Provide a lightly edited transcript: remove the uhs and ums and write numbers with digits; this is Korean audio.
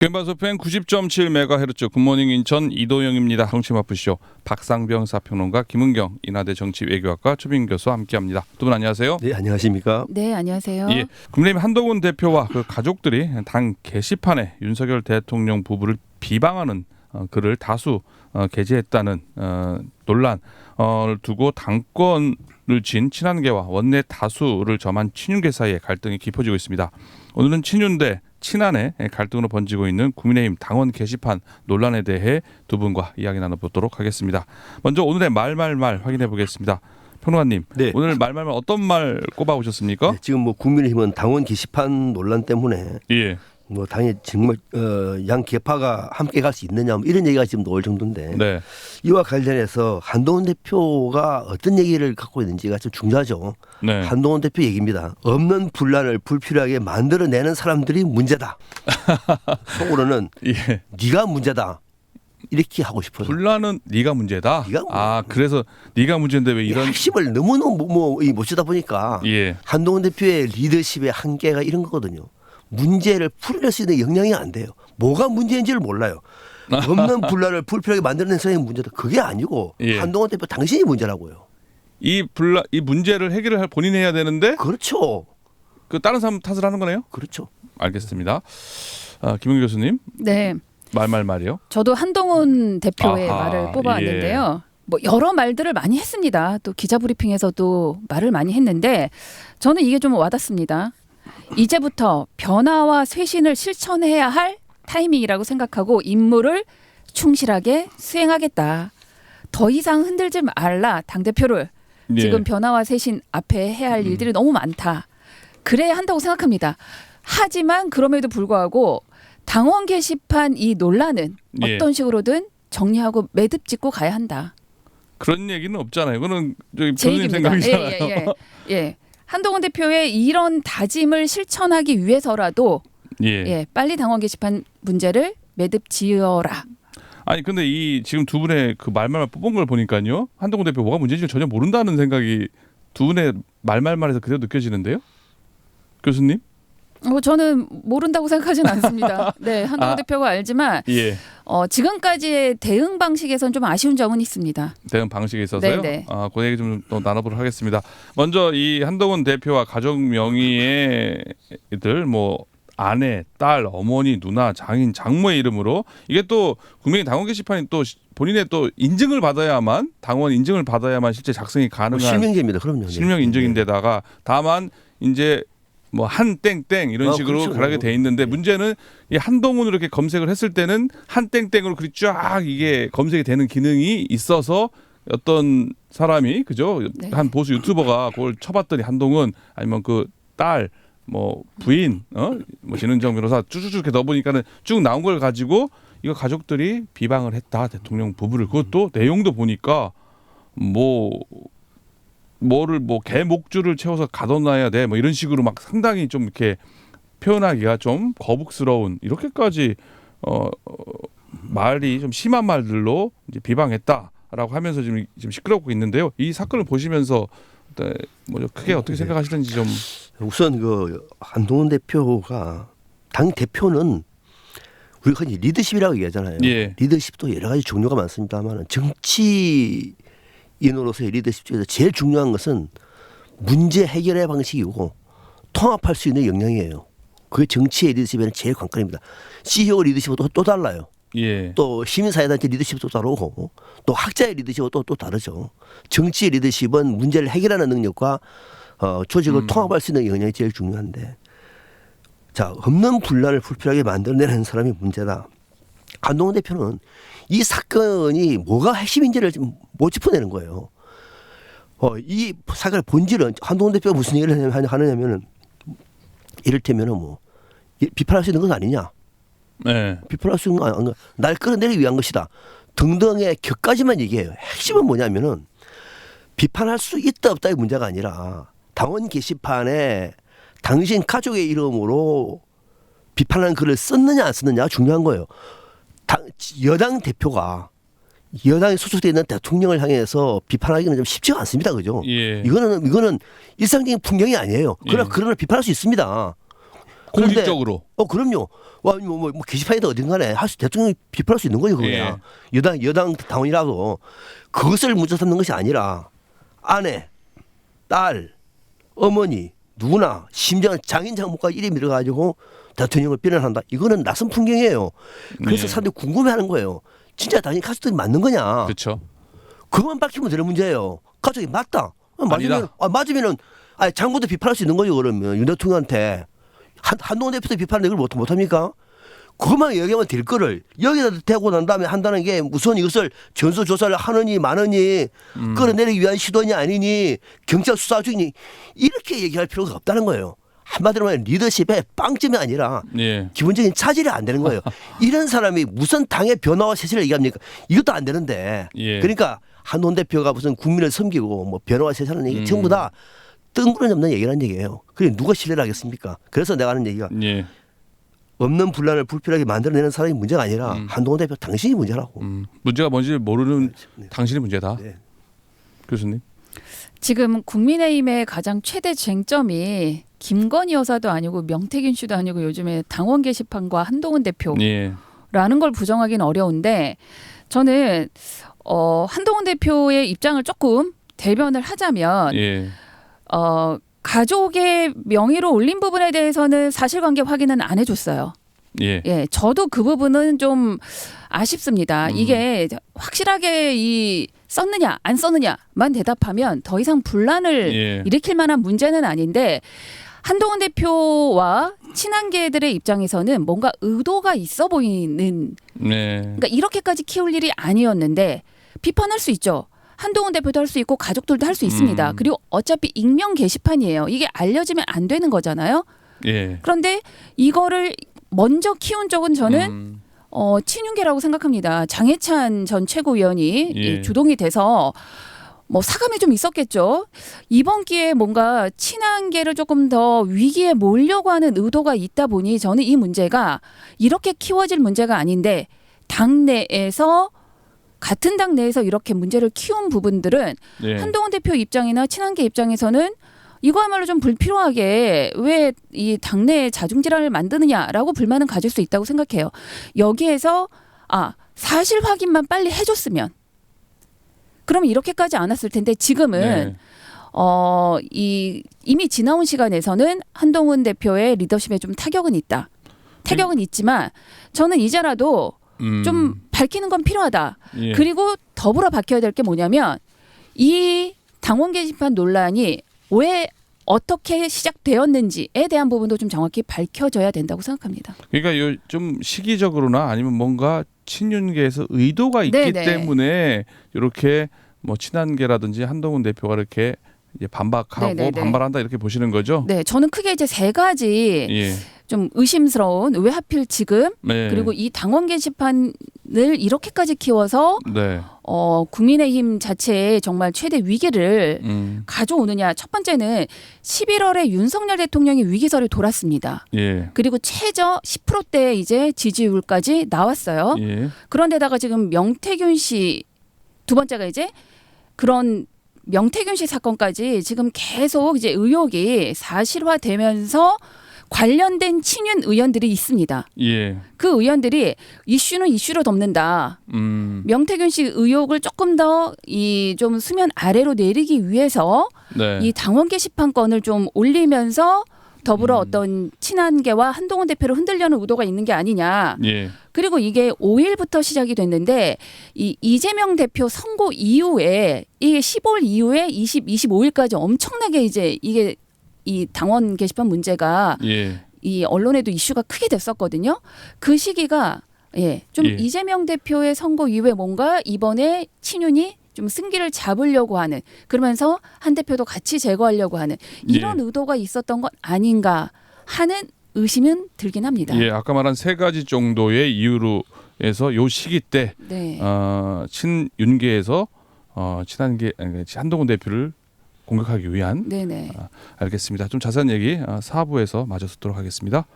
겜바소펜 90.7MHz 굿모닝 인천 이도영입니다. 정치 마프쇼 박상병 사평론가 김은경 인하대 정치외교학과 초빙 교수와 함께합니다. 두 분 안녕하세요. 네, 안녕하십니까? 네, 안녕하세요. 예, 국민의힘 한동훈 대표와 그 가족들이 당 게시판에 윤석열 대통령 부부를 비방하는 글을 다수 게재했다는 논란을 두고 당권을 쥔 친한계와 원내 다수를 점한 친윤계 사이에 갈등이 깊어지고 있습니다. 오늘은 친윤 대 친한의 갈등으로 번지고 있는 국민의힘 당원 게시판 논란에 대해 두 분과 이야기 나눠보도록 하겠습니다. 먼저 오늘의 말말말 확인해 보겠습니다. 평론가님, 네. 오늘 말말말 어떤 말 꼽아오셨습니까? 네, 지금 뭐 국민의힘은 당원 게시판 논란 때문에 예, 뭐 당에 정말 양 계파가 함께 갈 수 있느냐 뭐 이런 얘기가 지금 나올 정도인데 네, 이와 관련해서 한동훈 대표가 어떤 얘기를 갖고 있는지가 좀 중요하죠. 네. 한동훈 대표 얘기입니다. 없는 분란을 불필요하게 만들어내는 사람들이 문제다. 속으로는 예. 네가 문제다. 이렇게 하고 싶어요. 분란은 네가 문제다. 네가 아, 그래서 네가 문제인데 왜 이런? 핵심을 너무너무 못 쓰다 보니까 예, 한동훈 대표의 리더십의 한계가 이런 거거든요. 문제를 풀릴 수 있는 역량이 안 돼요. 뭐가 문제인지를 몰라요. 없는 분란을 불필요하게 만들어낸 사람이 문제다. 그게 아니고 예. 한동훈 대표 당신이 문제라고요. 이 문제를 해결을 본인이 해야 되는데 그렇죠. 그 다른 사람 탓을 하는 거네요. 그렇죠. 알겠습니다. 김은경 교수님, 네, 말말말이요. 저도 한동훈 대표의 아하, 말을 뽑아왔는데요. 뭐 여러 말들을 많이 했습니다. 또 기자 브리핑에서도 말을 많이 했는데 저는 이게 좀 와닿습니다. 이제부터 변화와 쇄신을 실천해야 할 타이밍이라고 생각하고 임무를 충실하게 수행하겠다. 더 이상 흔들지 말라 당대표를. 예. 지금 변화와 쇄신 앞에 해야 할 일들이 너무 많다. 그래야 한다고 생각합니다. 하지만 그럼에도 불구하고 당원 게시판 이 논란은 예. 어떤 식으로든 정리하고 매듭 짓고 가야 한다. 그런 얘기는 없잖아요. 그거는 저기 제 교수님 얘기입니다. 생각이잖아요. 예. 한동훈 대표의 이런 다짐을 실천하기 위해서라도 예. 빨리 당원 게시판 문제를 매듭 지어라. 아니 근데 이 지금 두 분의 그 말말말 뽑은 걸 보니까요, 한동훈 대표 뭐가 문제인지 전혀 모른다는 생각이 두 분의 말말말에서 그대로 느껴지는데요, 교수님? 저는 모른다고 생각하지는 않습니다. 네, 한동훈 대표가 알지만 예. 지금까지의 대응 방식에선 좀 아쉬운 점은 있습니다. 대응 방식에 있어서요. 네네. 그 얘기 좀 또 나눠보도록 하겠습니다. 먼저 이 한동훈 대표와 가족 명의의 이들 뭐 아내, 딸, 어머니, 누나, 장인, 장모의 이름으로 이게 또 국민의 당원 게시판이 또 본인의 또 인증을 받아야만 당원 인증을 받아야만 실제 작성이 가능한 실명제입니다. 그럼요. 실명 인증인데다가 다만 이제 뭐 한 땡땡 이런 식으로 그렇죠. 가게 돼 있는데 문제는 이 한동훈으로 이렇게 검색을 했을 때는 한 땡땡으로 그리 쫙 이게 검색이 되는 기능이 있어서 어떤 사람이 그죠? 네. 한 보수 유튜버가 그걸 쳐봤더니 한동훈 아니면 그 딸 뭐 부인 뭐 진은정 변호사 쭉쭉쭉 이렇게 넣어보니까는 쭉 나온 걸 가지고 이거 가족들이 비방을 했다 대통령 부부를. 그것도 내용도 보니까 뭐를 뭐 개 목줄을 채워서 가둬놔야 돼 뭐 이런 식으로 막 상당히 좀 이렇게 표현하기가 좀 거북스러운 이렇게까지 말이 좀 심한 말들로 이제 비방했다라고 하면서 지금 시끄럽고 있는데요. 이 사건을 보시면서 뭐 크게 어떻게 생각하시는지 좀. 우선 그 한동훈 대표가 당 대표는 우리가 흔히 리더십이라고 얘기하잖아요. 예. 리더십도 여러 가지 종류가 많습니다만 정치인으로서의 리더십 중에서 제일 중요한 것은 문제 해결의 방식이고 통합할 수 있는 역량이에요. 그게 정치의 리더십에는 제일 관건입니다. CEO 리더십은 또 달라요. 예. 또 시민사회단체 리더십도 다르고 또 학자의 리더십은 또 다르죠. 정치의 리더십은 문제를 해결하는 능력과 조직을 통합할 수 있는 역량이 제일 중요한데, 자, 없는 분란을 불필요하게 만들어내는 사람이 문제다. 한동훈 대표는 이 사건이 뭐가 핵심인지를 좀 못 짚어내는 거예요. 이 사건의 본질은 한동훈 대표가 무슨 얘기를 하느냐면은 이를테면은 뭐 비판할 수 있는 건 아니냐. 네. 비판할 수 있는 건 아니냐. 날 끌어내리기 위한 것이다. 등등의 격까지만 얘기해요. 핵심은 뭐냐면은 비판할 수 있다 없다의 문제가 아니라 당원 게시판에 당신 가족의 이름으로 비판하는 글을 썼느냐 안 썼느냐가 중요한 거예요. 여당 대표가 여당에 소속되어 있는 대통령을 향해서 비판하기는 좀 쉽지가 않습니다. 그죠? 예. 이거는 일상적인 풍경이 아니에요. 그러나 비판할 수 있습니다. 그런데 공식적으로. 그럼요. 뭐 게시판이든 어딘가에 대통령이 비판할 수 있는 거죠. 그거야. 여당 당원이라도 그것을 문제 삼는 것이 아니라 아내, 딸, 어머니 누구나 심지어 장인 장모까지 이름이 들어가지고 대통령을 비난한다. 이거는 낯선 풍경이에요. 그래서 예. 사람들이 궁금해하는 거예요. 진짜 당연히 가족들이 맞는 거냐? 그렇죠. 그만 밝히면 되는 문제예요. 가족이 맞다. 아니다. 맞으면은 장모도 비판할 수 있는 거죠. 그러면 윤 대통령한테 한동훈 대표도 비판을 이걸 못합니까? 그것만 얘기하면 될 거를 여기다 대고 난 다음에 한다는 게 무슨 이것을 전수조사를 하느니 마느니 끌어내리기 위한 시도냐 아니니 경찰 수사 중이니 이렇게 얘기할 필요가 없다는 거예요. 한마디로 말하면 리더십의 빵점이 아니라 예. 기본적인 차질이 안 되는 거예요. 이런 사람이 무슨 당의 변화와 세세를 얘기합니까? 이것도 안 되는데. 예. 그러니까 한동훈 대표가 무슨 국민을 섬기고 뭐 변화와 세세라는 얘기 전부 다 뜬구름 없는 얘기라는 얘기예요. 그래 누가 신뢰를 하겠습니까? 그래서 내가 하는 얘기가 예. 없는 분란을 불필요하게 만들어내는 사람이 문제가 아니라 한동훈 대표 당신이 문제라고. 문제가 뭔지 모르는 네. 당신이 문제다. 네. 교수님. 지금 국민의힘의 가장 최대 쟁점이 김건희 여사도 아니고 명태균 씨도 아니고 요즘에 당원 게시판과 한동훈 대표라는 예. 걸 부정하기는 어려운데 저는 한동훈 대표의 입장을 조금 대변을 하자면 예. 가족의 명의로 올린 부분에 대해서는 사실관계 확인은 안 해줬어요. 예. 예, 저도 그 부분은 좀 아쉽습니다. 이게 확실하게 썼느냐 안 썼느냐만 대답하면 더 이상 분란을 예. 일으킬 만한 문제는 아닌데 한동훈 대표와 친한계들의 입장에서는 뭔가 의도가 있어 보이는 네. 그러니까 이렇게까지 키울 일이 아니었는데 비판할 수 있죠. 한동훈 대표도 할 수 있고 가족들도 할 수 있습니다. 그리고 어차피 익명 게시판이에요. 이게 알려지면 안 되는 거잖아요. 예. 그런데 이거를 먼저 키운 쪽은 저는 친윤계라고 생각합니다. 장해찬 전 최고위원이 예. 주동이 돼서 뭐 사감이 좀 있었겠죠. 이번 기회에 뭔가 친한계를 조금 더 위기에 몰려고 하는 의도가 있다 보니 저는 이 문제가 이렇게 키워질 문제가 아닌데 당내에서 같은 당 내에서 이렇게 문제를 키운 부분들은 예. 한동훈 대표 입장이나 친한계 입장에서는 이거야말로 좀 불필요하게 왜 이 당내에 자중질환을 만드느냐라고 불만은 가질 수 있다고 생각해요. 여기에서 사실 확인만 빨리 해줬으면 그러면 이렇게까지 안 왔을 텐데 지금은 네. 이미 지나온 시간에서는 한동훈 대표의 리더십에 좀 타격은 있다. 타격은 있지만 저는 이제라도 좀 밝히는 건 필요하다. 예. 그리고 더불어 밝혀야 될 게 뭐냐면 이 당원 게시판 논란이 왜 어떻게 시작되었는지에 대한 부분도 좀 정확히 밝혀져야 된다고 생각합니다. 그러니까 좀 시기적으로나 아니면 뭔가 친윤계에서 의도가 있기 네네. 때문에 이렇게 뭐 친한계라든지 한동훈 대표가 이렇게 이제 반박하고 네네네. 반발한다 이렇게 보시는 거죠? 네, 저는 크게 이제 세 가지 예. 좀 의심스러운 왜 하필 지금 네. 그리고 이 당원 게시판을 이렇게까지 키워서 네. 국민의힘 자체에 정말 최대 위기를 가져오느냐. 첫 번째는 11월에 윤석열 대통령이 위기설이 돌았습니다. 예. 그리고 최저 10%대 이제 지지율까지 나왔어요. 예. 그런데다가 지금 명태균 씨 두 번째가 이제 그런 명태균 씨 사건까지 지금 계속 이제 의혹이 사실화되면서 관련된 친윤 의원들이 있습니다. 예. 그 의원들이 이슈는 이슈로 덮는다. 명태균 씨 의혹을 조금 더 이 좀 수면 아래로 내리기 위해서 네. 이 당원 게시판 건을 좀 올리면서 더불어 어떤 친한계와 한동훈 대표를 흔들려는 의도가 있는 게 아니냐. 예. 그리고 이게 5일부터 시작이 됐는데 이 이재명 대표 선고 이후에 이게 15일 이후에 25일까지 엄청나게 이제 이게 이 당원 게시판 문제가 예. 이 언론에도 이슈가 크게 됐었거든요. 그 시기가 좀 예. 이재명 대표의 선거 이후에 뭔가 이번에 친윤이 좀 승기를 잡으려고 하는 그러면서 한 대표도 같이 제거하려고 하는 이런 예. 의도가 있었던 것 아닌가 하는 의심은 들긴 합니다. 예. 아까 말한 세 가지 정도의 이유로 해서 요 시기 때 네. 친윤계에서 친한계 한동훈 대표를 공격하기 위한 네네. 알겠습니다. 좀 자세한 얘기 4부에서 마저 듣도록 하겠습니다.